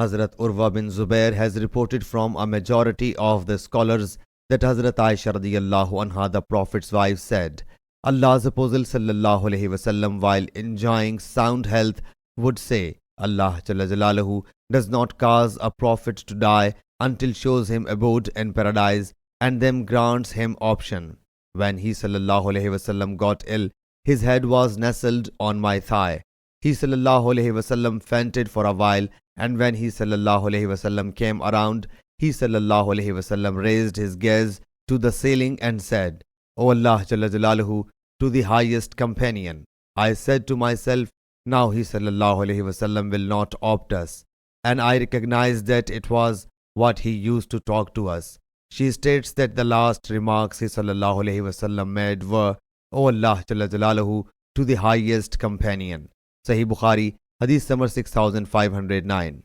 Hazrat Urwa bin Zubair has reported from a majority of the scholars that Hazrat Aisha radiyallahu anha, the Prophet's wife, said, Allah's Apostle sallallahu alaihi wasallam, while enjoying sound health, would say, Allah Jalla Jalaluhu does not cause a prophet to die until shows him abode in paradise and then grants him option. When he sallallahu alaihi wasallam got ill, his head was nestled on my thigh. He sallallahu alaihi wasallam fainted for a while, and when he sallallahu alaihi wasallam came around, he sallallahu alaihi wasallam raised his gaze to the ceiling and said, O Allah Jalla Jalaluhu, to the highest companion. I said to myself, now he sallallahu alaihi wasallam will not opt us. And I recognized that it was what he used to talk to us. She states that the last remarks he sallallahu alaihi wasallam made were, O Allah Jalla Jalaluhu, to the highest companion. Sahih Bukhari, Hadith number 6509.